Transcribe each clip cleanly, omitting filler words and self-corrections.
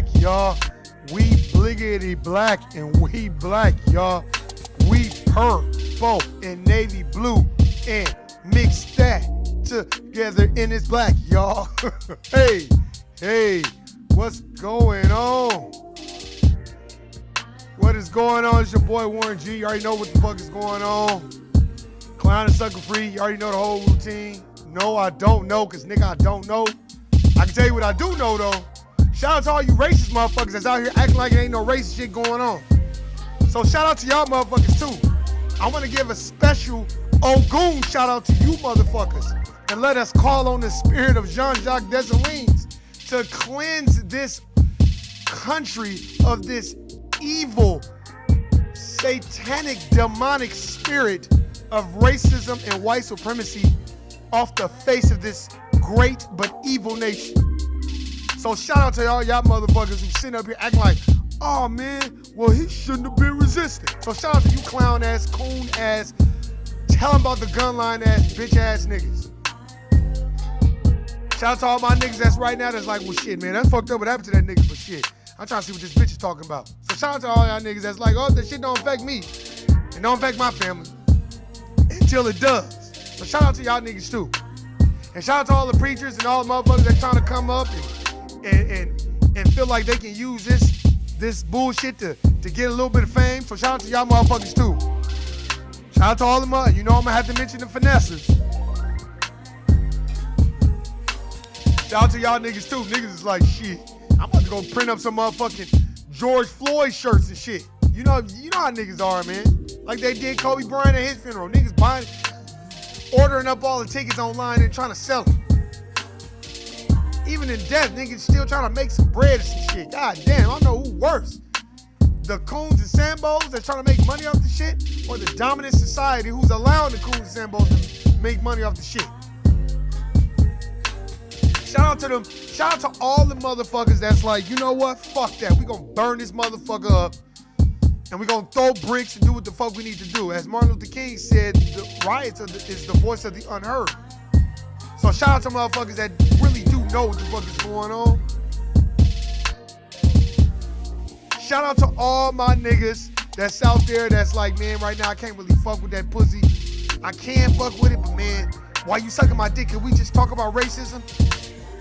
back, y'all. We bliggity black and we black, y'all. We purple and navy blue and mix that together in this black, y'all. hey, what's going on? What is going on? It's your boy Warren G. You already know what the fuck is going on. Clown and sucker free. You already know the whole routine. No, I don't know, because nigga, I don't know. I can tell you what I do know, though. Shout out to all you racist motherfuckers that's out here acting like it ain't no racist shit going on. So shout out to y'all motherfuckers, too. I want to give a special Ogun shout out to you motherfuckers. And let us call on the spirit of Jean-Jacques Dessalines to cleanse this country of this evil, satanic, demonic spirit of racism and white supremacy off the face of this great but evil nation. So shout out to y'all motherfuckers who sitting up here acting like, oh man, well he shouldn't have been resistant. So shout out to you clown ass, coon ass, tell them about the gun line ass, bitch ass niggas. Shout out to all my niggas that's right now that's like, well shit man, that's fucked up what happened to that nigga, but shit, I'm trying to see what this bitch is talking about. So shout out to all y'all niggas that's like, oh, that shit don't affect me. It don't affect my family. Until it does. So shout out to y'all niggas too. And shout out to all the preachers and all the motherfuckers that trying to come up and feel like they can use this bullshit to get a little bit of fame. So shout out to y'all motherfuckers too. Shout out to all the you know I'm gonna have to mention the finessers. Shout out to y'all niggas too. Niggas is like, shit, I'm about to go print up some motherfucking George Floyd shirts and shit. You know how niggas are, man. Like they did Kobe Bryant at his funeral. Niggas ordering up all the tickets online and trying to sell them. Even in death, niggas still trying to make some bread or some shit. God damn, I don't know who worse. The coons and sambos that trying to make money off the shit, or the dominant society who's allowing the coons and sambos to make money off the shit. Shout out to them. Shout out to all the motherfuckers that's like, you know what? Fuck that. We gonna burn this motherfucker up. And we gonna throw bricks and do what the fuck we need to do. As Martin Luther King said, the riots is the voice of the unheard. So shout out to motherfuckers that really do know what the fuck is going on. Shout out to all my niggas that's out there that's like, man, right now I can't really fuck with that pussy. I can fuck with it, but man, while you sucking my dick, can we just talk about racism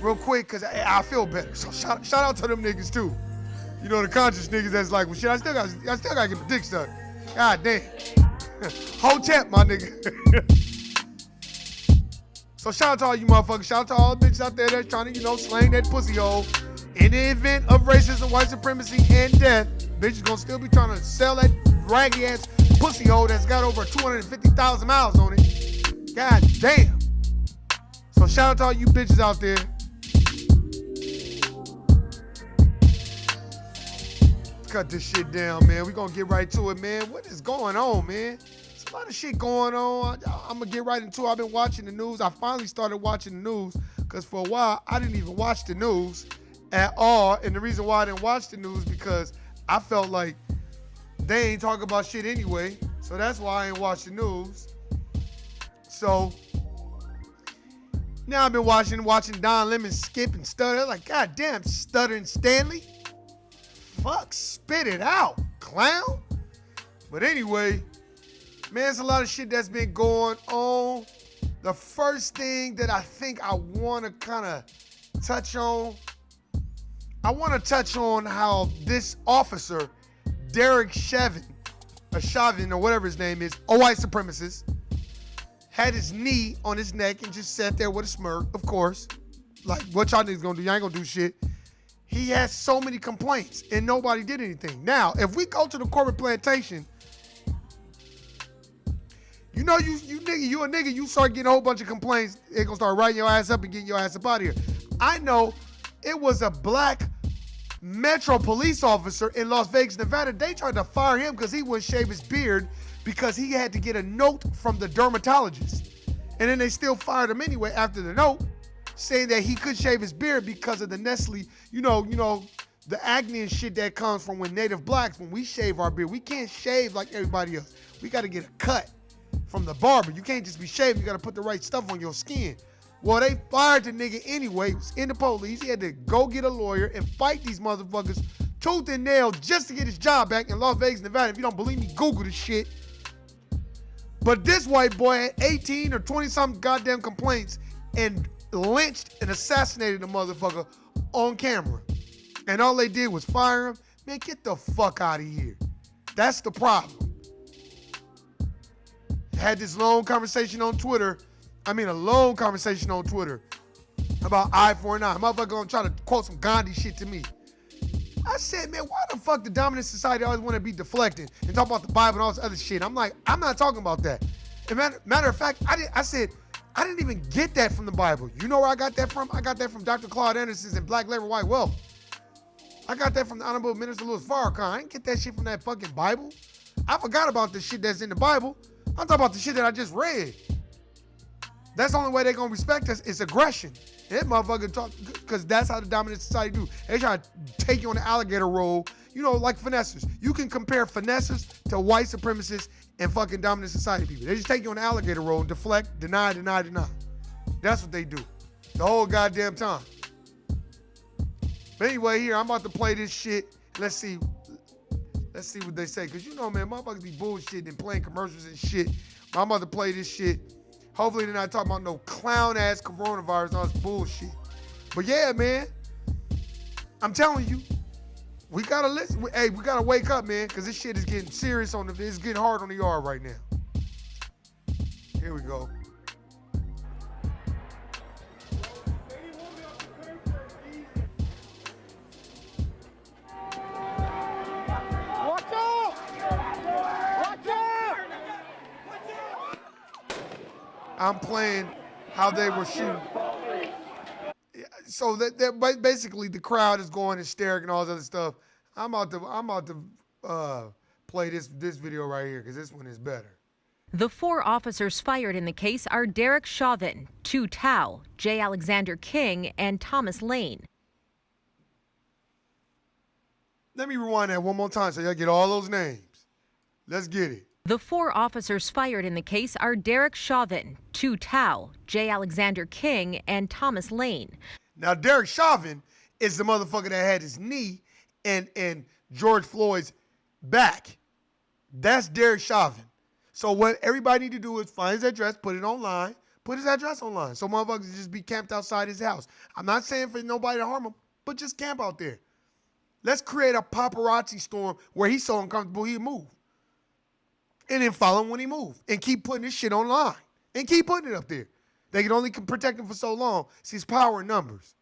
real quick? Cause I feel better. So shout out to them niggas too. You know, the conscious niggas that's like, well shit, I still gotta get my dick sucked. God damn. Hotep, my nigga. So shout out to all you motherfuckers. Shout out to all the bitches out there that's trying to, slang that pussy hole. In the event of racism, white supremacy, and death, bitches gonna still be trying to sell that raggy ass pussy hole that's got over 250,000 miles on it. God damn. So shout out to all you bitches out there. Cut this shit down, man. We gonna get right to it, man. What is going on, man? There's a lot of shit going on. I'm gonna get right into it. I've been watching the news. I finally started watching the news because for a while I didn't even watch the news at all. And the reason why I didn't watch the news because I felt like they ain't talking about shit anyway. So that's why I ain't watch the news. So now I've been watching Don Lemon skip and stutter. Like, God damn, stuttering Stanley. Fuck, spit it out, clown. But anyway, man, there's a lot of shit that's been going on. The first thing that I think I want to kind of touch on, I want to touch on how this officer, Derek Chauvin, or whatever his name is, a white supremacist, had his knee on his neck and just sat there with a smirk, of course. Like, what y'all niggas gonna do? Y'all ain't gonna do shit. He has so many complaints and nobody did anything. Now, if we go to the corporate plantation, you a nigga, you start getting a whole bunch of complaints, they're gonna start writing your ass up and getting your ass up out of here. I know it was a black Metro police officer in Las Vegas, Nevada. They tried to fire him because he wouldn't shave his beard because he had to get a note from the dermatologist. And then they still fired him anyway after the note, saying that he could shave his beard because of the Nestle, the acne and shit that comes from when native blacks, when we shave our beard, we can't shave like everybody else. We got to get a cut from the barber. You can't just be shaving. You got to put the right stuff on your skin. Well, they fired the nigga anyway. He was in the police. He had to go get a lawyer and fight these motherfuckers tooth and nail just to get his job back in Las Vegas, Nevada. If you don't believe me, Google the shit. But this white boy had 18 or 20-something goddamn complaints and lynched and assassinated the motherfucker on camera. And all they did was fire him. Man, get the fuck out of here. That's the problem. Had this long conversation on Twitter. A long conversation on Twitter about I-49. Motherfucker gonna try to quote some Gandhi shit to me. I said, man, why the fuck the dominant society always want to be deflecting and talk about the Bible and all this other shit? I'm like, I'm not talking about that. And matter of fact, I said, I didn't even get that from the Bible. You know where I got that from? I got that from Dr. Claude Anderson's and Black Labor, White Wealth. I got that from the Honorable Minister Louis Farrakhan. I didn't get that shit from that fucking Bible. I forgot about the shit that's in the Bible. I'm talking about the shit that I just read. That's the only way they're going to respect us is aggression. And that motherfucker talk, because that's how the dominant society do. They try to take you on the alligator roll, like finessers. You can compare finessers to white supremacists and fucking dominant society people. They just take you on the alligator roll and deflect, deny. That's what they do the whole goddamn time. But anyway, here, I'm about to play this shit. Let's see what they say. Because man, motherfuckers be bullshitting and playing commercials and shit. But I'm about to play this shit. Hopefully they're not talking about no clown-ass coronavirus and all this bullshit. But yeah, man, I'm telling you, we gotta listen. Hey, we gotta wake up, man, because this shit is getting serious it's getting hard on the yard right now. Here we go. I'm playing how they were shooting. So that basically the crowd is going hysteric and all this other stuff. I'm about to play this video right here because this one is better. The 4 officers fired in the case are Derek Chauvin, Tu Tao, J. Alexander King, and Thomas Lane. Let me rewind that one more time so y'all get all those names. Let's get it. The 4 officers fired in the case are Derek Chauvin, Tu Tao, J. Alexander King, and Thomas Lane. Now, Derek Chauvin is the motherfucker that had his knee in George Floyd's back. That's Derek Chauvin. So what everybody need to do is find his address, put it online, put his address online. So motherfuckers just be camped outside his house. I'm not saying for nobody to harm him, but just camp out there. Let's create a paparazzi storm where he's so uncomfortable he'll move. And then follow him when he moves. And keep putting this shit online. And keep putting it up there. They can only protect him for so long. See, it's power in numbers.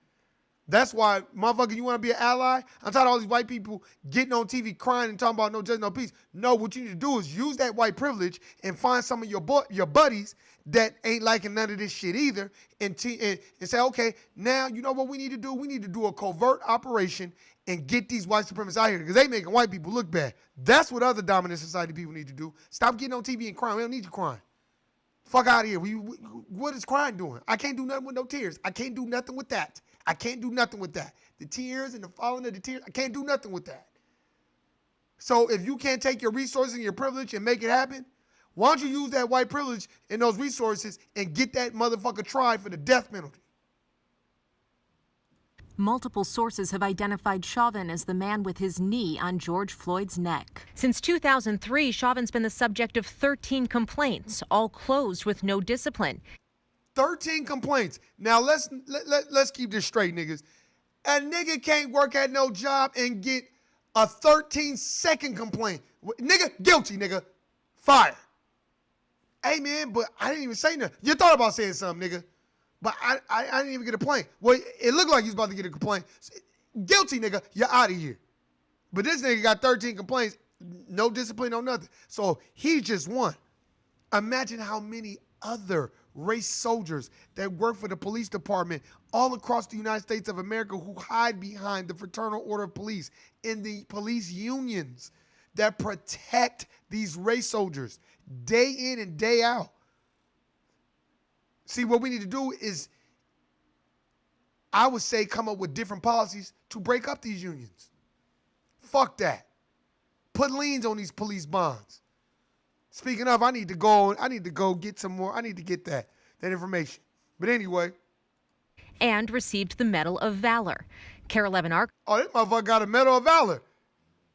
That's why, motherfucker, you want to be an ally? I'm tired of all these white people getting on TV crying and talking about no justice, no peace. No, what you need to do is use that white privilege and find some of your buddies that ain't liking none of this shit either and say, okay, now you know what we need to do? We need to do a covert operation and get these white supremacists out here because they making white people look bad. That's what other dominant society people need to do. Stop getting on TV and crying. We don't need you crying. Fuck out of here. What is crying doing? I can't do nothing with no tears. I can't do nothing with that. I can't do nothing with that. The tears and the falling of the tears, I can't do nothing with that. So if you can't take your resources and your privilege and make it happen, why don't you use that white privilege and those resources and get that motherfucker tried for the death penalty? Multiple sources have identified Chauvin as the man with his knee on George Floyd's neck. Since 2003, Chauvin's been the subject of 13 complaints, all closed with no discipline. 13 complaints. Now let's keep this straight, niggas. A nigga can't work at no job and get a 13-second complaint. Nigga, guilty, nigga. Fire. Hey, man, but I didn't even say nothing. You thought about saying something, nigga. But I didn't even get a complaint. Well, it looked like he was about to get a complaint. Guilty, nigga. You're out of here. But this nigga got 13 complaints. No discipline, no nothing. So he just won. Imagine how many other race soldiers that work for the police department all across the United States of America who hide behind the Fraternal Order of Police in the police unions that protect these race soldiers day in and day out. See, what we need to do is, I would say, come up with different policies to break up these unions. Fuck that. Put liens on these police bonds. Speaking of, I need to go get some more. I need to get that information. But anyway, and received the Medal of Valor. KARE 11 Oh, this motherfucker got a Medal of Valor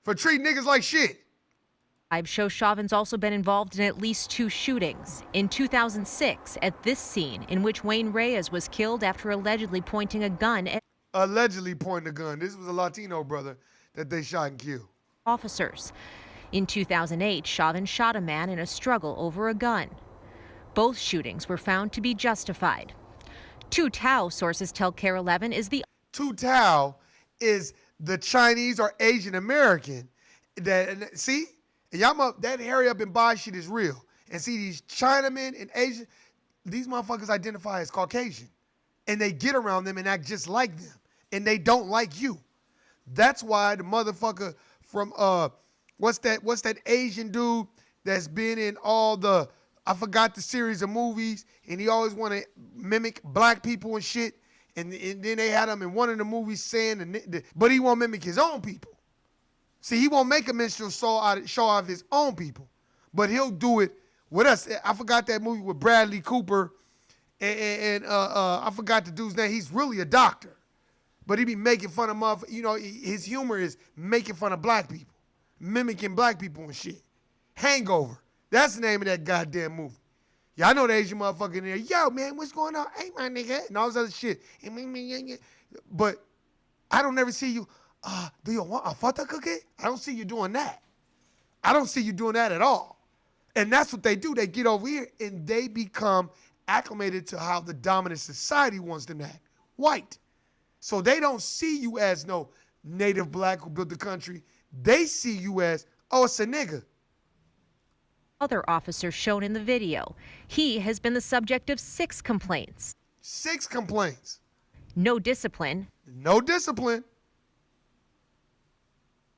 for treating niggas like shit. archives show Chauvin's also been involved in at least 2 shootings. In 2006, at this scene in which Wayne Reyes was killed after allegedly pointing a gun at Allegedly pointing a gun. This was a Latino brother that they shot and killed. officers. In 2008, Chauvin shot a man in a struggle over a gun. Both shootings were found to be justified. Two Tao sources tell KARE 11 is the Tu Tao is the Chinese or Asian American that, and see, y'all that hurry up and buy shit is real. And see, these Chinamen and Asian, these motherfuckers identify as Caucasian. And they get around them and act just like them. And they don't like you. That's why the motherfucker from, what's that Asian dude that's been in all the, I forgot the series of movies, and he always want to mimic black people and shit. And then they had him in one of the movies saying, but he won't mimic his own people. See, he won't make a minstrel show out of his own people, but he'll do it with us. I forgot that movie with Bradley Cooper, and I forgot the dude's name. He's really a doctor, but he be making fun of his humor is making fun of black people, mimicking black people and shit. Hangover. That's the name of that goddamn movie. Yeah, I know the Asian motherfucker in there. Yo, man, what's going on? Hey, my nigga. And all this other shit. But I don't ever see you. Do you want a fata cookie? I don't see you doing that. I don't see you doing that at all. And that's what they do. They get over here and they become acclimated to how the dominant society wants them to act. White. So they don't see you as no native black who built the country. They see you as, oh, it's a nigga. other officer shown in the video. He has been the subject of 6 complaints. 6 complaints. No discipline. No discipline.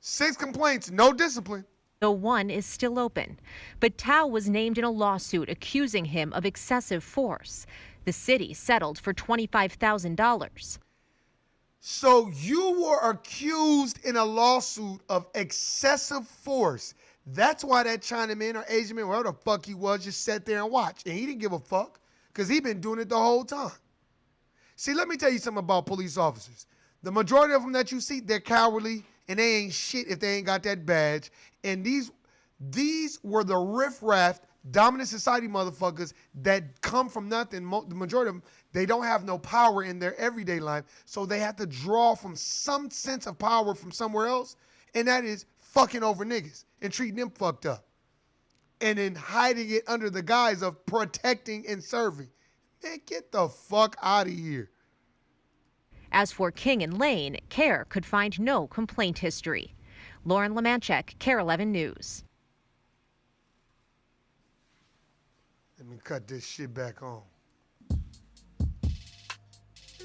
6 complaints, no discipline. Though one is still open. But Tao was named in a lawsuit accusing him of excessive force. The city settled for $25,000. So you were accused in a lawsuit of excessive force. That's why that Chinaman or Asian man, whatever the fuck he was, just sat there and watched. And he didn't give a fuck because he been doing it the whole time. See, let me tell you something about police officers. The majority of them that you see, they're cowardly and they ain't shit if they ain't got that badge. And these were the riffraff, dominant society motherfuckers that come from nothing. The majority of them, they don't have no power in their everyday life. So they have to draw from some sense of power from somewhere else. And that is fucking over niggas and treating them fucked up. And then hiding it under the guise of protecting and serving. Man, get the fuck out of here. As for King and Lane, KARE could find no complaint history. Lauren Lemanchek, KARE 11 News. Let me cut this shit back on.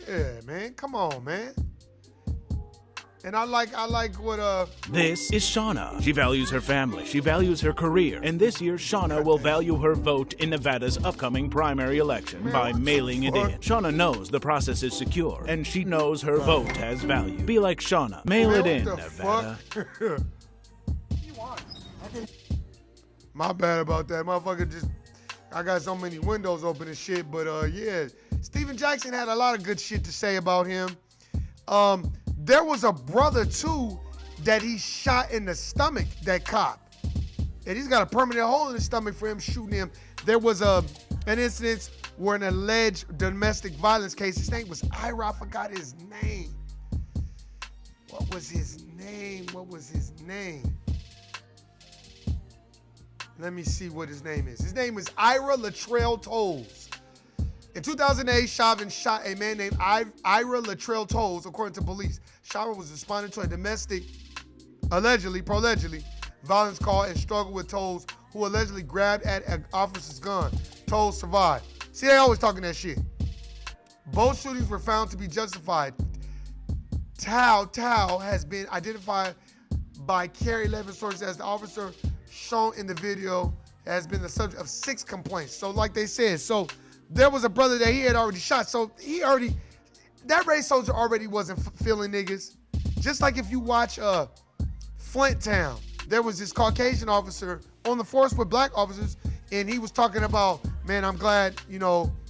Yeah, man. Come on, man. And I like what This is Shauna. She values her family. She values her career. And this year, Shauna will value her vote in Nevada's upcoming primary election by mailing it in. Shauna knows the process is secure, and she knows her vote has value. Be like Shauna. Mail it in, Nevada. My bad about that. Motherfucker just, I got so many windows open and shit. But yeah, Steven Jackson had a lot of good shit to say about him. There was a brother too that he shot in the stomach, that cop. And he's got a permanent hole in his stomach for him shooting him. There was an incident where an alleged domestic violence case, his name was Ira, I forgot his name. What was his name? Let me see what his name is. His name is Ira Latrell Tolles. In 2008, Chauvin shot a man named Ira Latrell Tolles, according to police. Chauvin was responding to a domestic, allegedly violence call and struggle with Tolles, who allegedly grabbed at an officer's gun. Tolles survived. See, they always talking that shit. Both shootings were found to be justified. Tao has been identified by KARE 11 sources as the officer shown in the video has been the subject of 6 complaints. So like they said, so there was a brother that he had already shot. So that race soldier already wasn't feeling niggas. Just like if you watch Flint Town, there was this Caucasian officer on the force with black officers, and he was talking about, man, I'm glad,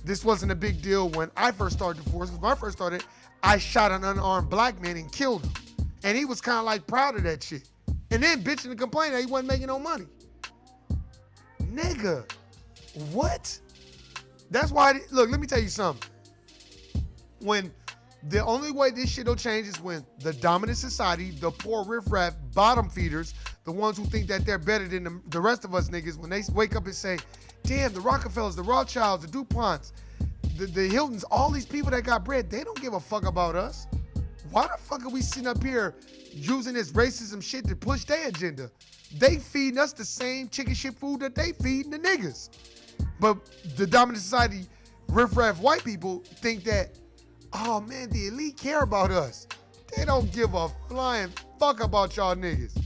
this wasn't a big deal when I first started the force. Because when I first started, I shot an unarmed black man and killed him. And he was kind of like proud of that shit. And then bitching and complaining that he wasn't making no money. Nigga, what? That's why, look, let me tell you something. When the only way this shit will change is when the dominant society, the poor riffraff, bottom feeders, the ones who think that they're better than the rest of us niggas, when they wake up and say, damn, the Rockefellers, the Rothschilds, the DuPonts, the Hiltons, all these people that got bread, they don't give a fuck about us. Why the fuck are we sitting up here using this racism shit to push their agenda? They feeding us the same chicken shit food that they feeding the niggas. But the dominant society, riffraff white people think that, oh man, the elite care about us. They don't give a flying fuck about y'all niggas.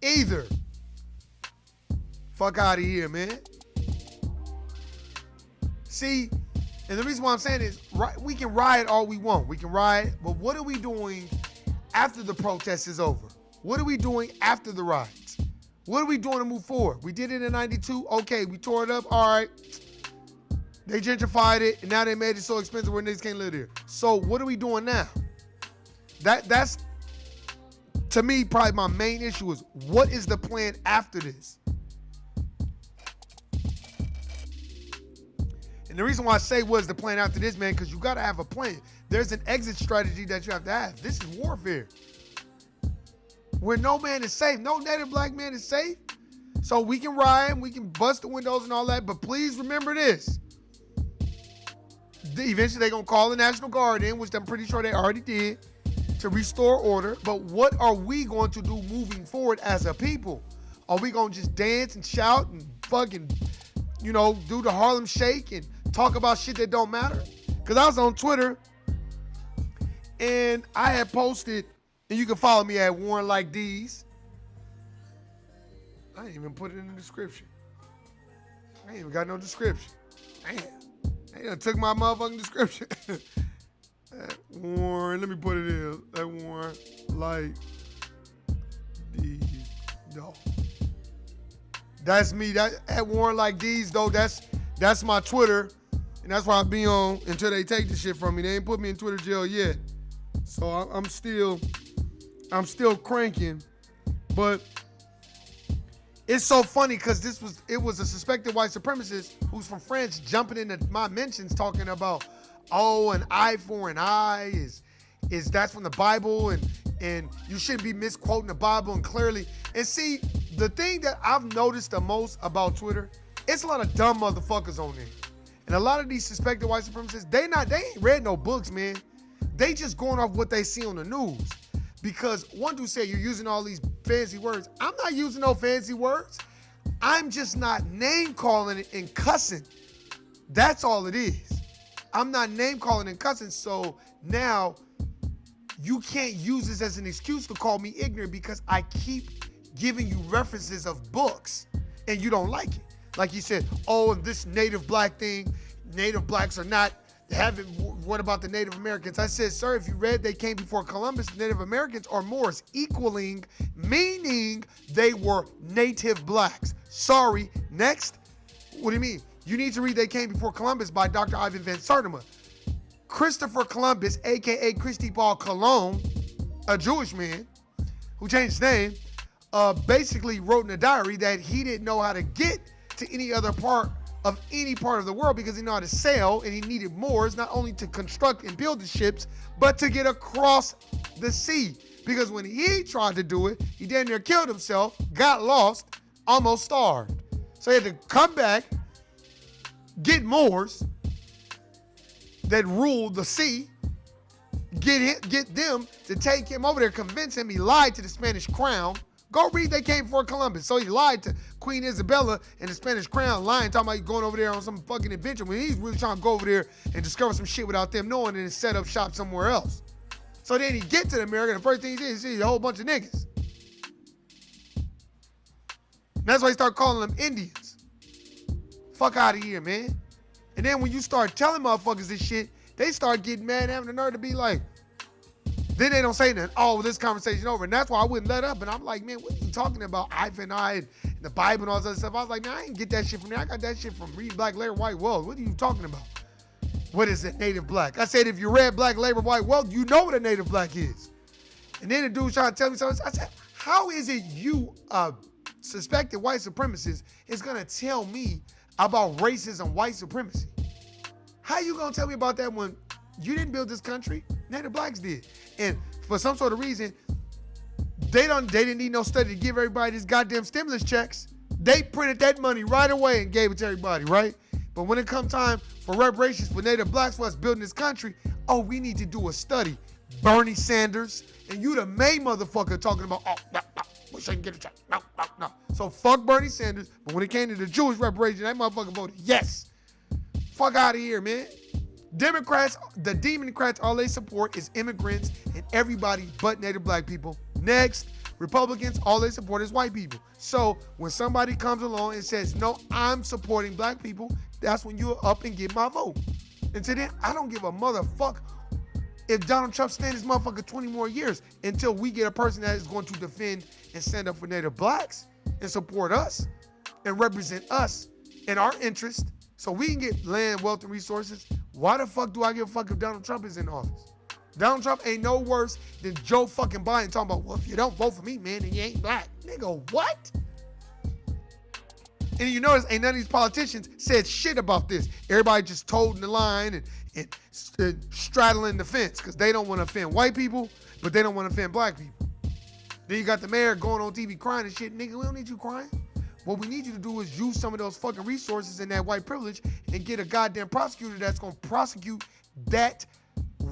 Either. Fuck out of here, man. See, and the reason why I'm saying is, we can riot all we want. We can riot, but what are we doing after the protest is over? What are we doing after the riots? What are we doing to move forward? We did it in 92. Okay, we tore it up. All right. They gentrified it, and now they made it so expensive where niggas can't live there. So what are we doing now? That's, to me, probably my main issue is, what is the plan after this? And the reason why I say what is the plan after this, man, because you got to have a plan. There's an exit strategy that you have to have. This is warfare. Where no man is safe. No native black man is safe. So we can riot, we can bust the windows and all that, but please remember this. Eventually they're going to call the National Guard in, which I'm pretty sure they already did, to restore order. But what are we going to do moving forward as a people? Are we going to just dance and shout and fucking, do the Harlem Shake and talk about shit that don't matter? Because I was on Twitter and I had posted, and you can follow me at Warren Like These. I didn't even put it in the description. I ain't even got no description. Damn. They done took my motherfucking description. Warren, let me put it in. That Warren Like These. No. That's me. That at Warren Like These, though, that's my Twitter. And that's why I be on until they take the shit from me. They ain't put me in Twitter jail yet. So I'm still cranking. But it's so funny because it was a suspected white supremacist who's from France jumping into my mentions talking about, oh, an eye for an eye is that's from the Bible and you shouldn't be misquoting the Bible and clearly. And see, the thing that I've noticed the most about Twitter, it's a lot of dumb motherfuckers on there. And a lot of these suspected white supremacists, they ain't read no books, man. They just going off what they see on the news. Because one dude said, you're using all these fancy words. I'm not using no fancy words. I'm just not name calling it and cussing. That's all it is. I'm not name calling and cussing. So now you can't use this as an excuse to call me ignorant because I keep giving you references of books and you don't like it. Like you said, oh, this native black thing, native blacks are not having, what about the Native Americans? I said, sir, if you read They Came Before Columbus, Native Americans are Moors, equaling, meaning they were native blacks. Sorry, next. What do you mean? You need to read They Came Before Columbus by Dr. Ivan Van Sertima. Christopher Columbus, a.k.a. Christy Paul Cologne, a Jewish man who changed his name, basically wrote in a diary that he didn't know how to get to any part of the world because he knew how to sail and he needed Moors not only to construct and build the ships, but to get across the sea. Because when he tried to do it, he damn near killed himself, got lost, almost starved. So he had to come back, get Moors that ruled the sea, get them to take him over there, convince him he lied to the Spanish crown. Go read They Came Before Columbus. So he lied to Queen Isabella and the Spanish crown, lying, talking about going over there on some fucking adventure when he's really trying to go over there and discover some shit without them knowing and set up shop somewhere else. So then he get to America, the first thing he did is see a whole bunch of niggas. And that's why he started calling them Indians. Fuck out of here, man. And then when you start telling motherfuckers this shit, they start getting mad and having the nerve to be like, then they don't say nothing. Oh, this conversation over. And that's why I wouldn't let up. And I'm like, man, what are you talking about? Eye for an eye and the Bible and all this other stuff. I was like, man, I didn't get that shit from there. I got that shit from Read Black, Larry White Wells. What are you talking about? what is a native black? I said, if you're red, black, labor, white, well, you know what a native black is. And then the dude trying to tell me something. I said, how is it you, suspected white supremacist, is going to tell me about racism, white supremacy? How you going to tell me about that when you didn't build this country? Native blacks did. And for some sort of reason, they didn't need no study to give everybody these goddamn stimulus checks. They printed that money right away and gave it to everybody, right? But when it come time for reparations for Native blacks for us building this country, oh, we need to do a study. Bernie Sanders, and you the main motherfucker talking about, oh, no, we shouldn't get a check. No. So fuck Bernie Sanders, but when it came to the Jewish reparation, that motherfucker voted yes. Fuck out of here, man. Democrats, the Democrats, all they support is immigrants and everybody but Native black people. Next, Republicans, all they support is white people. So when somebody comes along and says, no, I'm supporting black people, that's when you're up and get my vote. And to then, I don't give a motherfucker if Donald Trump stays this motherfucker 20 more years until we get a person that is going to defend and stand up for Native blacks and support us and represent us and our interest so we can get land, wealth, and resources. Why the fuck do I give a fuck if Donald Trump is in office? Donald Trump ain't no worse than Joe fucking Biden talking about, well, if you don't vote for me, man, then you ain't black. Nigga, what? And you notice ain't none of these politicians said shit about this. Everybody just toting the line and straddling the fence because they don't want to offend white people, but they don't want to offend black people. Then you got the mayor going on TV crying and shit. Nigga, we don't need you crying. What we need you to do is use some of those fucking resources and that white privilege and get a goddamn prosecutor that's going to prosecute that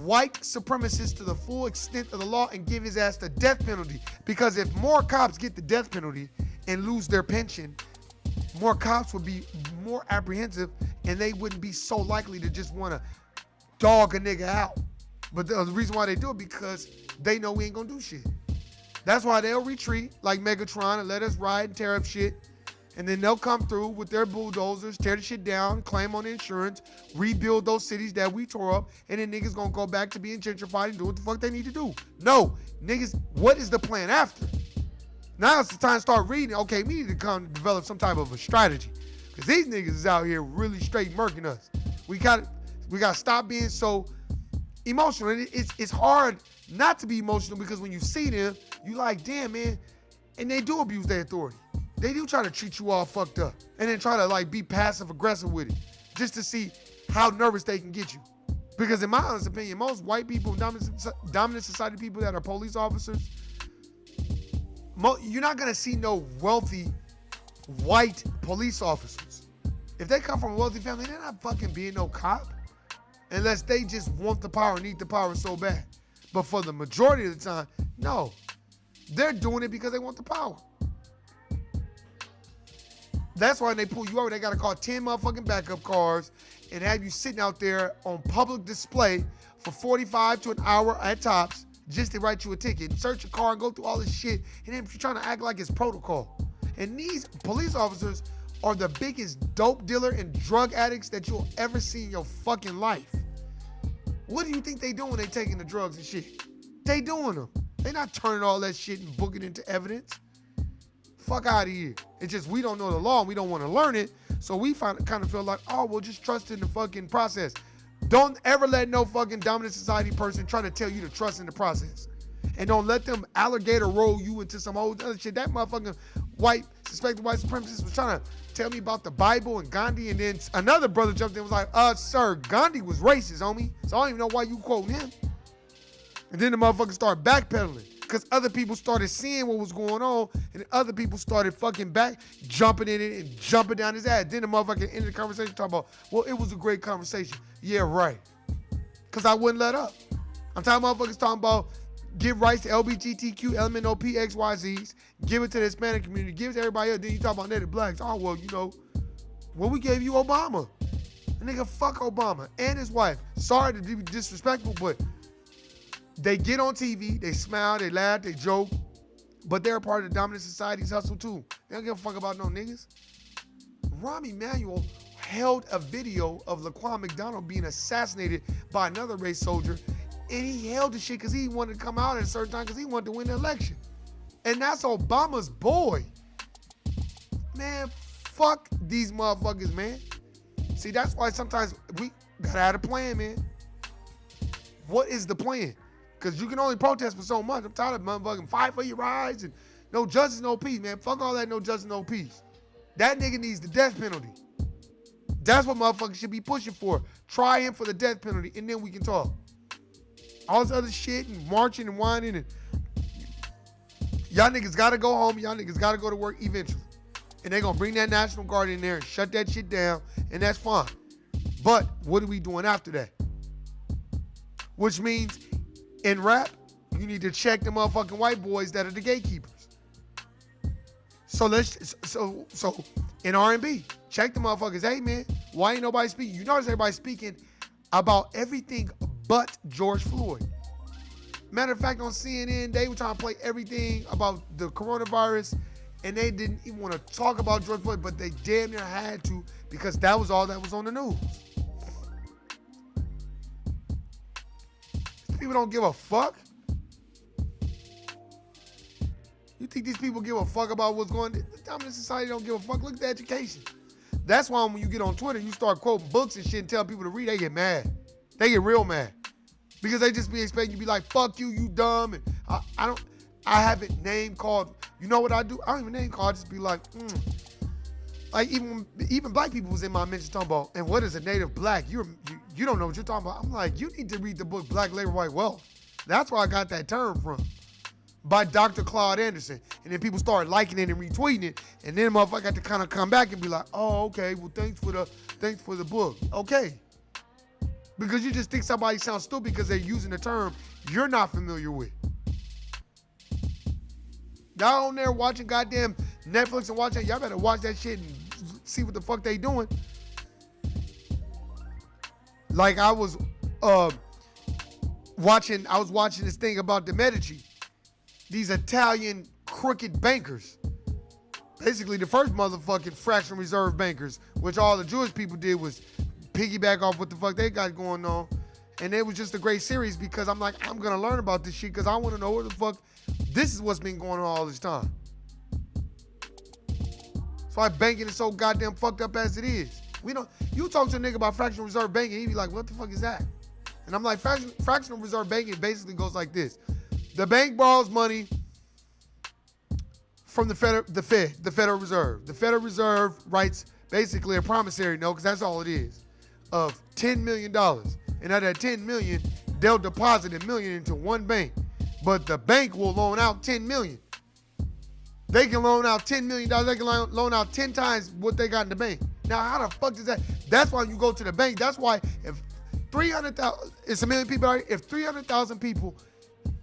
white supremacist to the full extent of the law and give his ass the death penalty. Because if more cops get the death penalty and lose their pension, more cops would be more apprehensive and they wouldn't be so likely to just want to dog a nigga out. But the reason why they do it because they know we ain't gonna do shit. That's why they'll retreat like Megatron and let us ride and tear up shit. And then they'll come through with their bulldozers, tear the shit down, claim on insurance, rebuild those cities that we tore up, and then niggas gonna go back to being gentrified and do what the fuck they need to do. No, niggas, what is the plan after? Now it's the time to start reading. Okay, we need to come develop some type of a strategy. Because these niggas is out here really straight murking us. We gotta stop being so emotional. And it's hard not to be emotional because when you see them, you like, damn, man. And they do abuse their authority. They do try to treat you all fucked up. And then try to like be passive aggressive with it. Just to see how nervous they can get you. Because in my honest opinion, most white people, dominant society people that are police officers, you're not gonna see no wealthy white police officers. If they come from a wealthy family, they're not fucking being no cop. Unless they just want the power and need the power so bad. But for the majority of the time, no. They're doing it because they want the power. That's why when they pull you over, they gotta call 10 motherfucking backup cars and have you sitting out there on public display for 45 to an hour at tops just to write you a ticket, search your car and go through all this shit, and then you're trying to act like it's protocol. And these police officers are the biggest dope dealer and drug addicts that you'll ever see in your fucking life. What do you think they doing when they taking the drugs and shit? They doing them. They not turning all that shit and booking into evidence. Fuck out of here. It's just we don't know the law and we don't want to learn it, so we kind of feel like, oh, we'll just trust in the fucking process. Don't ever let no fucking dominant society person try to tell you to trust in the process. And don't let them alligator roll you into some old other shit. That motherfucking suspected white supremacist was trying to tell me about the Bible and Gandhi, and then another brother jumped in and was like, sir, Gandhi was racist, homie. So I don't even know why you quoting him. And then the motherfucker started backpedaling because other people started seeing what was going on, and other people started fucking back jumping in it and jumping down his ass. Then the motherfucker ended the conversation talking about, well, it was a great conversation. Yeah, right. Because I wouldn't let up. I'm talking motherfuckers talking about give rights to LGBTQ, LMNOP, XYZs, give it to the Hispanic community, give it to everybody else. Then you talk about Native blacks. Oh, well, you know, well, we gave you Obama. A nigga, fuck Obama and his wife. Sorry to be disrespectful, but they get on TV, they smile, they laugh, they joke, but they're a part of the dominant society's hustle too. They don't give a fuck about no niggas. Rahm Emanuel held a video of Laquan McDonald being assassinated by another race soldier, and he held the shit because he wanted to come out at a certain time because he wanted to win the election. And that's Obama's boy. Man, fuck these motherfuckers, man. See, that's why sometimes Gotta have a plan, man. What is the plan? Because you can only protest for so much. I'm tired of motherfucking fight for your rights and no justice, no peace, man. Fuck all that no justice, no peace. That nigga needs the death penalty. That's what motherfuckers should be pushing for. Try him for the death penalty, and then we can talk. All this other shit and marching and whining and y'all niggas gotta go home. Y'all niggas gotta go to work eventually. And they gonna bring that National Guard in there and shut that shit down, and that's fine. But what are we doing after that? Which means in rap, you need to check the motherfucking white boys that are the gatekeepers. So in R&B, check the motherfuckers. Hey man, why ain't nobody speaking? You notice everybody speaking about everything but George Floyd. Matter of fact, on CNN, they were trying to play everything about the coronavirus, and they didn't even want to talk about George Floyd, but they damn near had to because that was all that was on the news. People don't give a fuck. You think these people give a fuck about what's going on? The dominant society don't give a fuck. Look at the education. That's why when you get on Twitter, you start quoting books and shit and tell people to read, they get mad. They get real mad. Because they just be expecting you to be like, fuck you, you dumb. And I haven't name called. You know what I do? I don't even name call. I just be like, Like even black people was in my mention talking about, and what is a native black? You don't know what you're talking about. I'm like, you need to read the book Black Labor, White Wealth. That's where I got that term from. By Dr. Claude Anderson. And then people started liking it and retweeting it. And then motherfucker got to kind of come back and be like, oh, okay, well thanks for the book. Okay. Because you just think somebody sounds stupid because they're using a term you're not familiar with. Y'all on there watching goddamn Netflix and watching, y'all better watch that shit and see what the fuck they doing. Like I was watching this thing about the Medici. These Italian crooked bankers. Basically the first motherfucking fractional reserve bankers, which all the Jewish people did was piggyback off what the fuck they got going on. And it was just a great series because I'm like, I'm going to learn about this shit because I want to know what the fuck, this is what's been going on all this time. That's why banking is so goddamn fucked up as it is. You talk to a nigga about fractional reserve banking, he'd be like, what the fuck is that? And I'm like, fractional reserve banking basically goes like this. The bank borrows money from the Federal Reserve. The Federal Reserve writes basically a promissory note, because that's all it is, of $10 million. And out of that $10 million, they'll deposit $1 million into one bank. But the bank will loan out $10 million. They can loan out $10 million. They can loan out 10 times what they got in the bank. Now, how the fuck does that? That's why you go to the bank. That's why if 300,000, it's a million people, right? If 300,000 people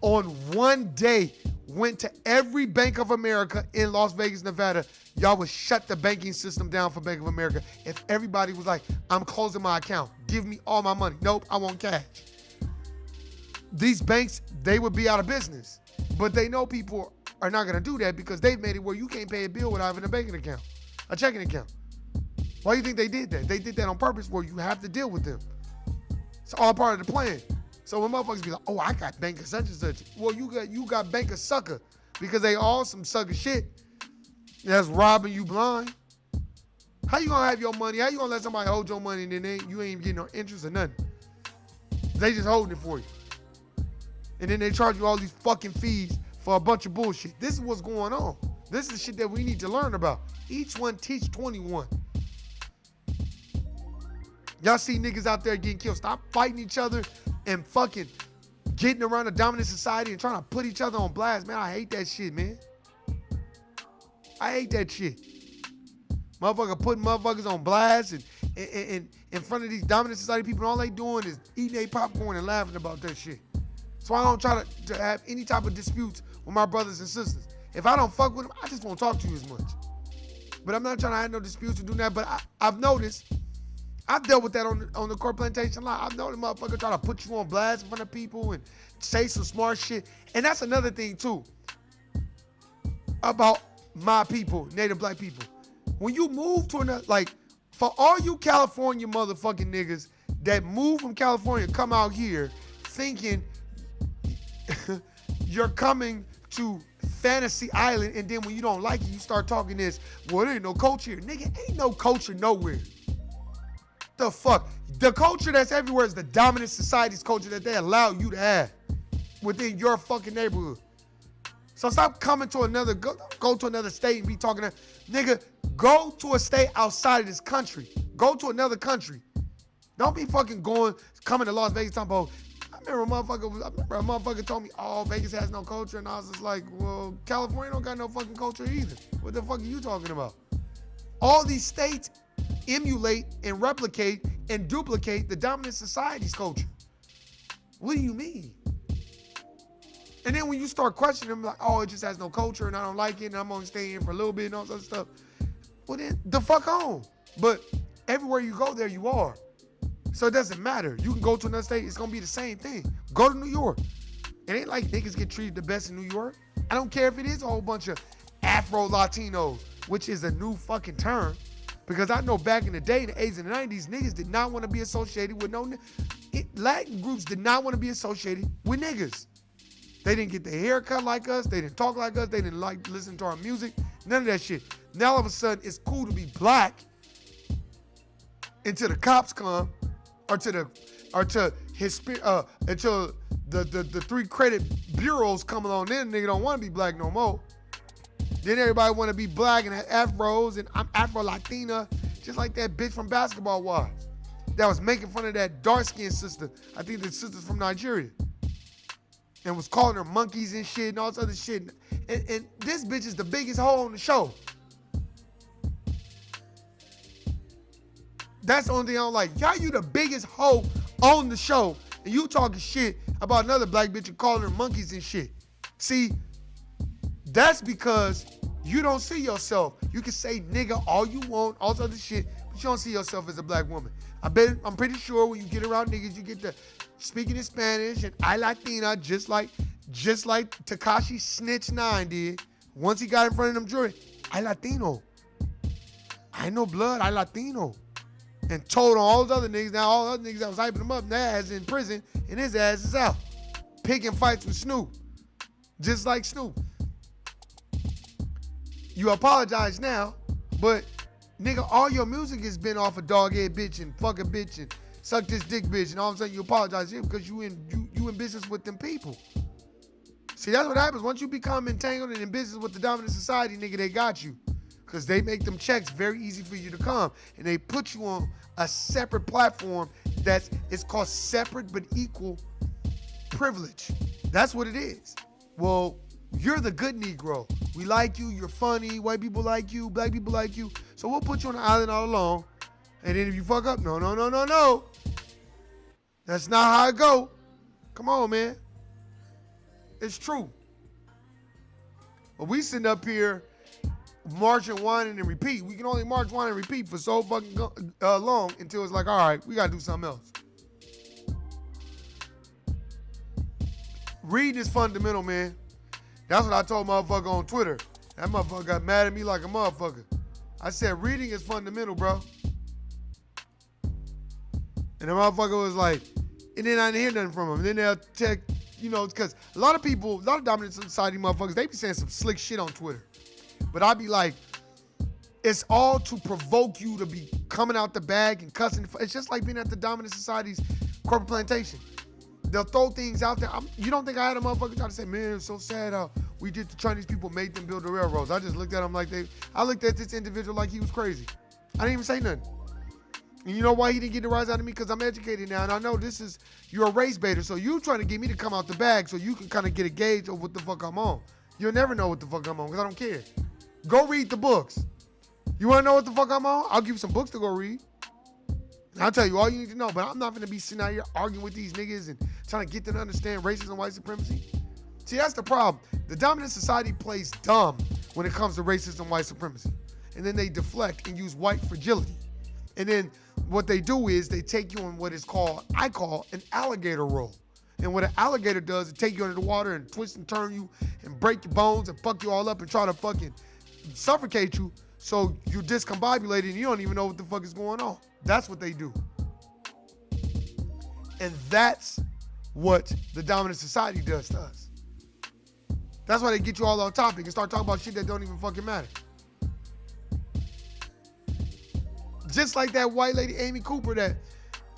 on one day went to every Bank of America in Las Vegas, Nevada, y'all would shut the banking system down for Bank of America. If everybody was like, I'm closing my account, give me all my money. Nope, I want cash. These banks, they would be out of business. But they know people are not gonna do that because they've made it where you can't pay a bill without having a banking account, a checking account. Why do you think they did that? They did that on purpose where you have to deal with them. It's all part of the plan. So when motherfuckers be like, oh, I got bank of such and such. Well, you got bank of sucker because they all some sucker shit that's robbing you blind. How you gonna have your money? How you gonna let somebody hold your money and then you ain't even getting no interest or nothing? They just holding it for you. And then they charge you all these fucking fees for a bunch of bullshit. This is what's going on. This is shit that we need to learn about. Each one teach 21. Y'all see niggas out there getting killed. Stop fighting each other and fucking getting around a dominant society and trying to put each other on blast. Man, I hate that shit, man. I hate that shit. Motherfucker putting motherfuckers on blast and in front of these dominant society people, and all they doing is eating their popcorn and laughing about that shit. So I don't try to have any type of disputes with my brothers and sisters. If I don't fuck with them, I just won't talk to you as much. But I'm not trying to have no disputes or do that. But I've noticed, I've dealt with that on the Court Plantation line. I've known the motherfucker try to put you on blast in front of people and say some smart shit. And that's another thing too about my people, Native Black people. When you move to another, like for all you California motherfucking niggas that move from California, come out here thinking you're coming to Fantasy Island, and then when you don't like it, you start talking this, well, there ain't no culture here. Nigga, ain't no culture nowhere. The fuck? The culture that's everywhere is the dominant society's culture that they allow you to have within your fucking neighborhood. So stop coming to another, go to another state and be talking to, nigga, go to a state outside of this country. Go to another country. Don't be fucking coming to Las Vegas talking about, I remember a motherfucker told me, oh, Vegas has no culture. And I was just like, well, California don't got no fucking culture either. What the fuck are you talking about? All these states emulate and replicate and duplicate the dominant society's culture. What do you mean? And then when you start questioning them, like, oh, it just has no culture and I don't like it and I'm only staying here for a little bit and all this other stuff. Well, then the fuck on. But everywhere you go, there you are. So it doesn't matter. You can go to another state, it's gonna be the same thing. Go to New York. It ain't like niggas get treated the best in New York. I don't care if it is a whole bunch of Afro-Latinos, which is a new fucking term. Because I know back in the day, in the 80s and the 90s, niggas did not want to be associated with Latin groups did not want to be associated with niggas. They didn't get their hair cut like us. They didn't talk like us. They didn't like listen to our music. None of that shit. Now all of a sudden, it's cool to be black until the cops come, until the three credit bureaus come along. Then nigga don't want to be black no more. Then everybody want to be black and have afros, and I'm Afro-Latina, just like that bitch from Basketball Wives that was making fun of that dark-skinned sister. I think the sister's from Nigeria. And was calling her monkeys and shit and all this other shit. And this bitch is the biggest hoe on the show. That's the only thing I don't like. Y'all, you the biggest hoe on the show, and you talking shit about another black bitch and calling her monkeys and shit. See, that's because you don't see yourself. You can say nigga all you want, all this other shit, but you don't see yourself as a black woman. I'm pretty sure when you get around niggas, you get to speaking in Spanish and I Latina, just like Tekashi Snitch 9 did. Once he got in front of them jury, I Latino. I know blood, I Latino. And told on all those other niggas. Now all the other niggas that was hyping him up, their ass is in prison and his ass is out. Picking fights with Snoop. Just like Snoop. You apologize now, but nigga, all your music has been off of dog head bitch and fuck a bitch and suck this dick bitch, and all of a sudden you apologize to him because you in business with them people. See, that's what happens. Once you become entangled and in business with the dominant society, nigga, they got you. Because they make them checks very easy for you to come. And they put you on a separate platform it's called separate but equal privilege. That's what it is. Well, you're the good Negro. We like you, you're funny, white people like you, black people like you. So we'll put you on the island all alone. And then if you fuck up, no. That's not how it go. Come on, man. It's true. But we sitting up here marching, whining, and repeat. We can only march, whine, and repeat for so fucking long until it's like, all right, we got to do something else. Reading is fundamental, man. That's what I told motherfucker on Twitter. That motherfucker got mad at me like a motherfucker. I said, reading is fundamental, bro. And the motherfucker was like, and then I didn't hear nothing from him. And then they'll check, because a lot of dominant society motherfuckers, they be saying some slick shit on Twitter. But I be like, it's all to provoke you to be coming out the bag and cussing. It's just like being at the dominant society's corporate plantation. They'll throw things out there. You don't think I had a motherfucker try to say, man, it's so sad how we did the Chinese people made them build the railroads. I just looked at them like I looked at this individual like he was crazy. I didn't even say nothing. And you know why he didn't get the rise out of me? Because I'm educated now, and I know you're a race baiter, so you trying to get me to come out the bag so you can kind of get a gauge of what the fuck I'm on. You'll never know what the fuck I'm on because I don't care. Go read the books. You want to know what the fuck I'm on? I'll give you some books to go read. And I'll tell you all you need to know, but I'm not going to be sitting out here arguing with these niggas and trying to get them to understand racism and white supremacy. See, that's the problem. The dominant society plays dumb when it comes to racism and white supremacy. And then they deflect and use white fragility. And then what they do is they take you on what is I call an alligator roll. And what an alligator does is take you under the water and twist and turn you and break your bones and fuck you all up and try to fucking suffocate you so you're discombobulated and you don't even know what the fuck is going on. That's what they do. And that's what the dominant society does to us. That's why they get you all on topic and start talking about shit that don't even fucking matter. Just like that white lady, Amy Cooper, that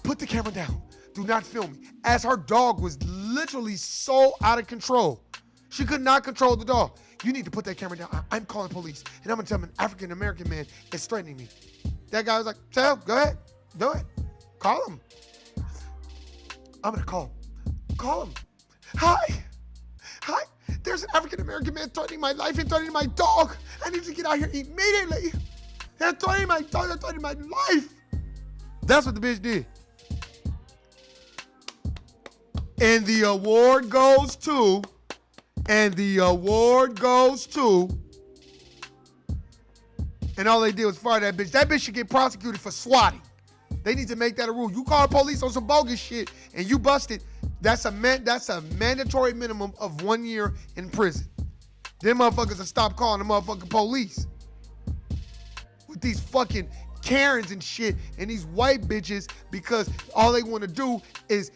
put the camera down. Do not film me. As her dog was literally so out of control. She could not control the dog. You need to put that camera down. I'm calling police. And I'm going to tell him an African-American man is threatening me. That guy was like, tell him, go ahead. Do it. Call him. I'm going to call him. Call him. Hi. There's an African-American man threatening my life and threatening my dog. I need to get out here immediately. They're threatening my dog. They're threatening my life. That's what the bitch did. And the award goes to, and all they did was fire that bitch. That bitch should get prosecuted for swatting. They need to make that a rule. You call the police on some bogus shit and you busted, that's a mandatory minimum of 1 year in prison. Them motherfuckers will stop calling the motherfucking police. With these fucking Karens and shit and these white bitches, because all they want to do is,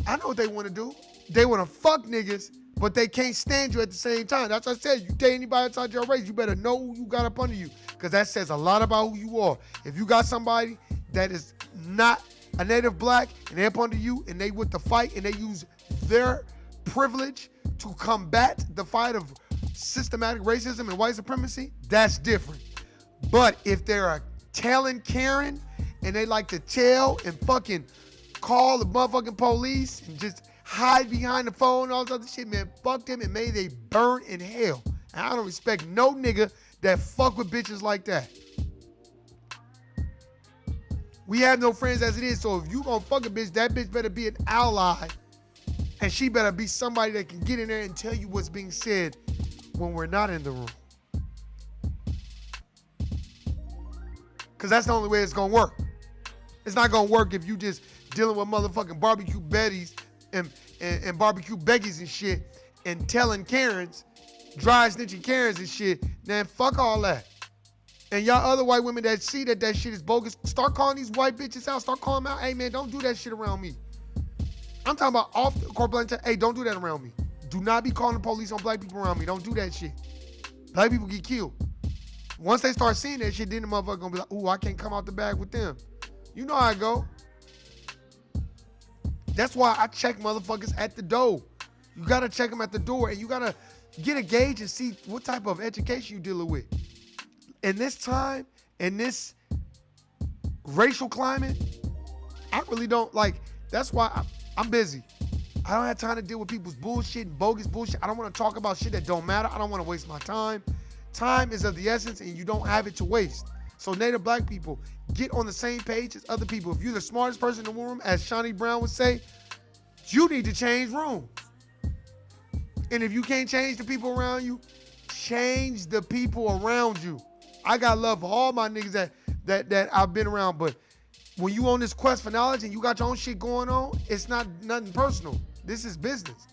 I know what they want to do. They want to fuck niggas, but they can't stand you at the same time. That's what I said. You date anybody outside your race, you better know who you got up under you, because that says a lot about who you are. If you got somebody that is not a native black and they're up under you and they with the fight and they use their privilege to combat the fight of systematic racism and white supremacy, that's different. But if they're a telling Karen and they like to tell and fucking call the motherfucking police and just hide behind the phone and all this other shit, man, fuck them and may they burn in hell. And I don't respect no nigga that fuck with bitches like that. We have no friends as it is, so if you gonna fuck a bitch, that bitch better be an ally, and she better be somebody that can get in there and tell you what's being said when we're not in the room. Because that's the only way it's gonna work. It's not gonna work if you just dealing with motherfucking barbecue Bettys and barbecue Beckys and shit and telling Karens, dry snitching Karens and shit. Man, fuck all that. And y'all other white women that see that shit is bogus, start calling these white bitches out. Start calling them out. Hey, man, don't do that shit around me. I'm talking about off the corporate. Hey, don't do that around me. Do not be calling the police on black people around me. Don't do that shit. Black people get killed. Once they start seeing that shit, then the motherfucker gonna be like, ooh, I can't come out the bag with them. You know how I go. That's why I check motherfuckers at the door. You gotta check them at the door, and you gotta get a gauge and see what type of education you dealing with. In this time, in this racial climate, I really don't like, that's why I'm busy. I don't have time to deal with people's bullshit and bogus bullshit. I don't want to talk about shit that don't matter. I don't want to waste my time. Time is of the essence, and you don't have it to waste. So Native black people, get on the same page as other people. If you're the smartest person in the room, as Shawnee Brown would say, you need to change rooms. And if you can't change the people around you, change the people around you. I got love for all my niggas that I've been around, but when you on this quest for knowledge and you got your own shit going on, it's not nothing personal. This is business.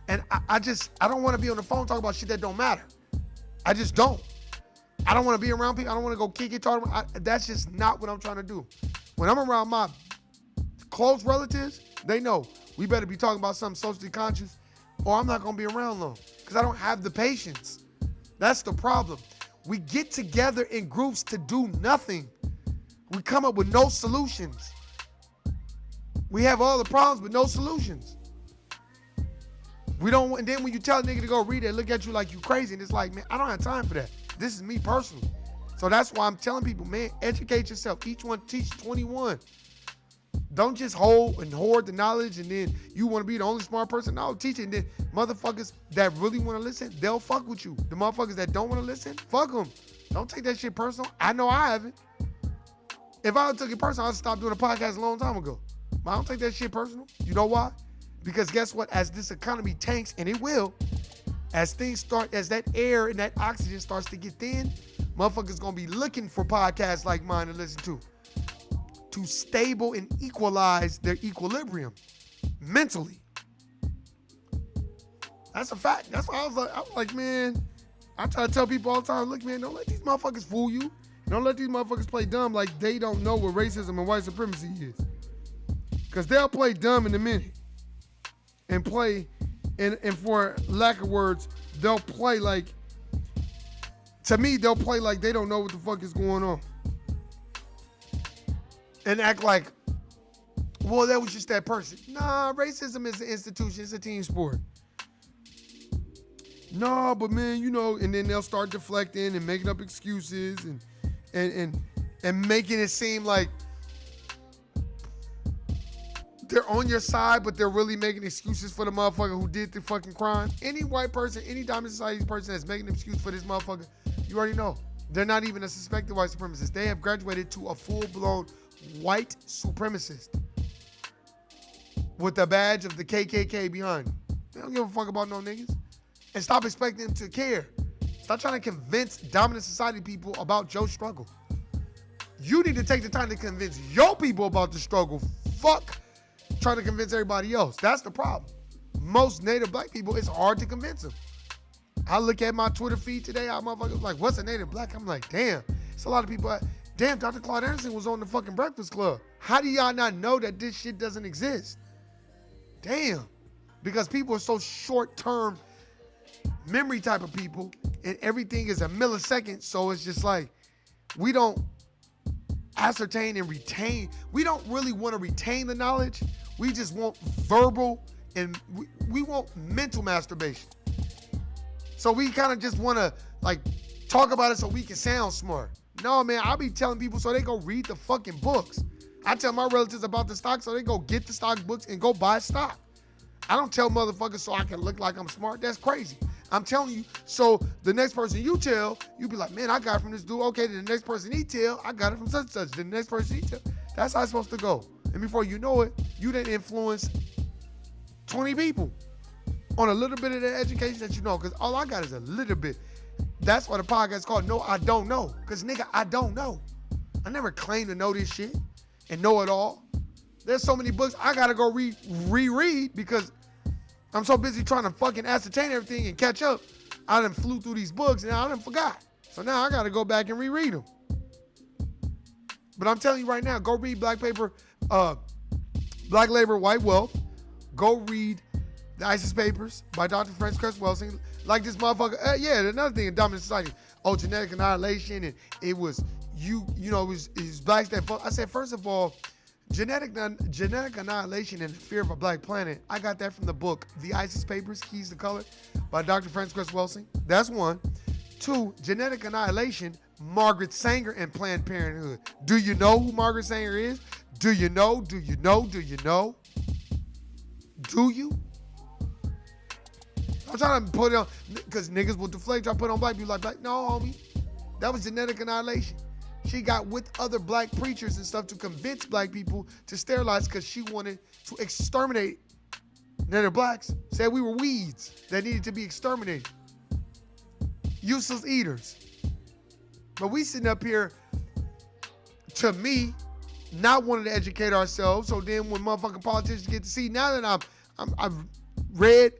And I don't want to be on the phone talking about shit that don't matter. I just don't. I don't want to be around people. I don't want to go kick it. That's just not what I'm trying to do. When I'm around my close relatives, they know we better be talking about something socially conscious or I'm not going to be around long because I don't have the patience. That's the problem. We get together in groups to do nothing. We come up with no solutions. We have all the problems but no solutions. And then when you tell a nigga to go read it, look at you like you crazy, and it's like, man, I don't have time for that. This is me personally. So that's why I'm telling people, man, educate yourself. Each one teach 21. Don't just hold and hoard the knowledge and then you want to be the only smart person. No, teach it. And then motherfuckers that really want to listen, they'll fuck with you. The motherfuckers that don't want to listen, fuck them. Don't take that shit personal. I know I haven't. If I took it personal, I'd stop doing a podcast a long time ago. But I don't take that shit personal. You know why? Because guess what? As this economy tanks, and it will, as that air and that oxygen starts to get thin, motherfuckers gonna be looking for podcasts like mine to listen to stable and equalize their equilibrium mentally. That's a fact. That's why I was like, man, I try to tell people all the time, look, man, don't let these motherfuckers fool you. Don't let these motherfuckers play dumb like they don't know what racism and white supremacy is. Because they'll play dumb in a minute. And play, and for lack of words, they'll play like, to me, they'll play like they don't know what the fuck is going on. and act like, well, that was just that person. Nah, racism is an institution. It's a team sport. No, but man, and then they'll start deflecting and making up excuses and making it seem like they're on your side, but they're really making excuses for the motherfucker who did the fucking crime. Any white person, any dominant society person that's making an excuse for this motherfucker, you already know. They're not even a suspected white supremacist. They have graduated to a full-blown white supremacist with the badge of the KKK behind them. They don't give a fuck about no niggas. And stop expecting them to care. Stop trying to convince dominant society people about your struggle. You need to take the time to convince your people about the struggle. Fuck trying to convince everybody else. That's the problem. Most native black people, it's hard to convince them. I look at my Twitter feed today, I motherfuckers like, what's a native black? I'm like, damn. It's a lot of people. Damn, Dr. Claude Anderson was on the fucking Breakfast Club. How do y'all not know that this shit doesn't exist? Damn. Because people are so short-term memory type of people, and everything is a millisecond, so it's just like we don't ascertain and retain. We don't really want to retain the knowledge. We just want verbal, and we want mental masturbation. So we kind of just want to like talk about it so we can sound smart. No, man, I'll be telling people so they go read the fucking books. I tell my relatives about the stock so they go get the stock books and go buy stock. I don't tell motherfuckers so I can look like I'm smart. That's crazy. I'm telling you, so the next person you tell, you be like, man, I got it from this dude. Okay, then the next person he tell, I got it from such and such. Then the next person he tell. That's how it's supposed to go. And before you know it, you done influence 20 people on a little bit of the education that you know, because all I got is a little bit. That's why the podcast is called No, I Don't Know. Because, nigga, I don't know. I never claimed to know this shit and know it all. There's so many books I got to go reread because I'm so busy trying to fucking ascertain everything and catch up. I done flew through these books and I done forgot. So now I got to go back and reread them. But I'm telling you right now, go read Black Labor, White Wealth. Go read The ISIS Papers by Dr. Frances Cress Welsing. Like this motherfucker. Yeah, another thing in dominant society. Oh, genetic annihilation. And it was, it was blacks that fought. I said, first of all, genetic annihilation and the fear of a black planet. I got that from the book, The ISIS Papers, Keys to Color by Dr. Frances Cress Welsing. That's one. Two, genetic annihilation, Margaret Sanger and Planned Parenthood. Do you know who Margaret Sanger is? Do you know? Do you know? Do you know? Do you? I'm trying to put it on, because niggas will deflect, try to put it on black people like, no, homie. That was genetic annihilation. She got with other black preachers and stuff to convince black people to sterilize because she wanted to exterminate native blacks. Said we were weeds that needed to be exterminated. Useless eaters. But we sitting up here, to me, not wanting to educate ourselves. So then when motherfucking politicians get to see, now that I've read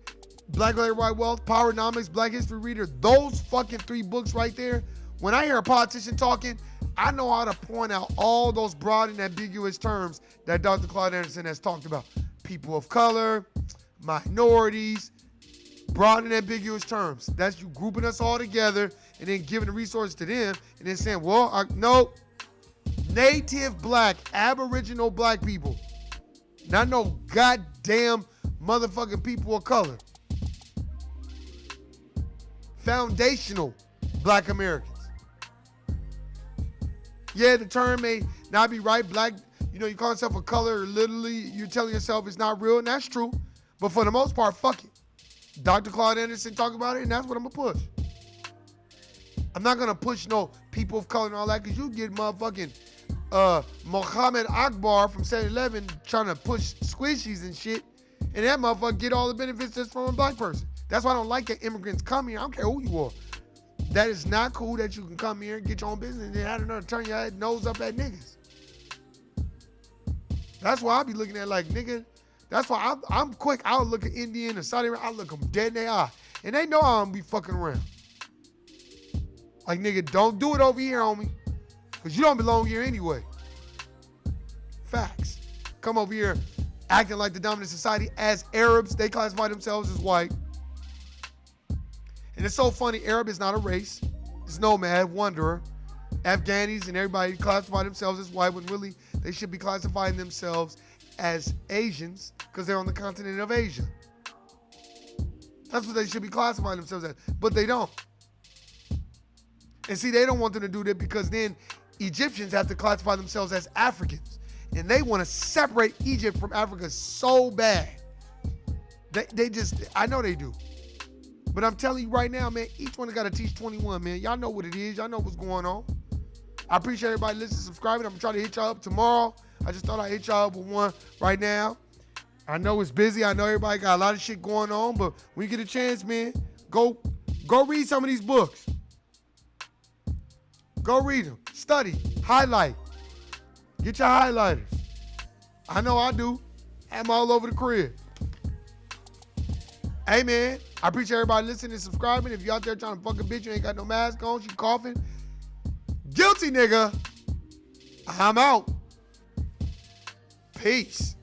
Black Labor, White Wealth, Powernomics, Black History Reader, those fucking 3 books right there, when I hear a politician talking, I know how to point out all those broad and ambiguous terms that Dr. Claude Anderson has talked about. People of color, minorities, broad and ambiguous terms. That's you grouping us all together and then giving the resources to them and then saying, well, no, native black, aboriginal black people. Not no goddamn motherfucking people of color. Foundational black Americans. Yeah, the term may not be right. Black, you call yourself a color, literally, you're telling yourself it's not real, and that's true. But for the most part, fuck it. Dr. Claude Anderson talk about it, and that's what I'm going to push. I'm not going to push no people of color and all that, because you get motherfucking Mohammed Akbar from 7-Eleven trying to push squishies and shit, and that motherfucker get all the benefits just from a black person. That's why I don't like that immigrants come here. I don't care who you are. That is not cool that you can come here and get your own business and then have another turn your nose up at niggas. That's why I be looking at like, nigga, that's why I'm quick. I'll look at Indian or Saudi Arabia, I'll look them dead in their eye. And they know I don't be fucking around. Like, nigga, don't do it over here, homie. Because you don't belong here anyway. Facts. Come over here acting like the dominant society. As Arabs, they classify themselves as white. And it's so funny, Arab is not a race. It's nomad, wanderer. Afghanis and everybody classify themselves as white when really they should be classifying themselves as Asians because they're on the continent of Asia. That's what they should be classifying themselves as, but they don't. And see, they don't want them to do that because then Egyptians have to classify themselves as Africans. And they want to separate Egypt from Africa so bad. They just, I know they do. But I'm telling you right now, man, each one got to teach 21, man. Y'all know what it is. Y'all know what's going on. I appreciate everybody listening, subscribing. I'm trying to hit y'all up tomorrow. I just thought I'd hit y'all up with one right now. I know it's busy. I know everybody got a lot of shit going on, but when you get a chance, man, go read some of these books. Go read them. Study. Highlight. Get your highlighters. I know I do. I'm all over the crib. Hey, man, I appreciate everybody listening and subscribing. If you out there trying to fuck a bitch, you ain't got no mask on, she coughing. Guilty, nigga. I'm out. Peace.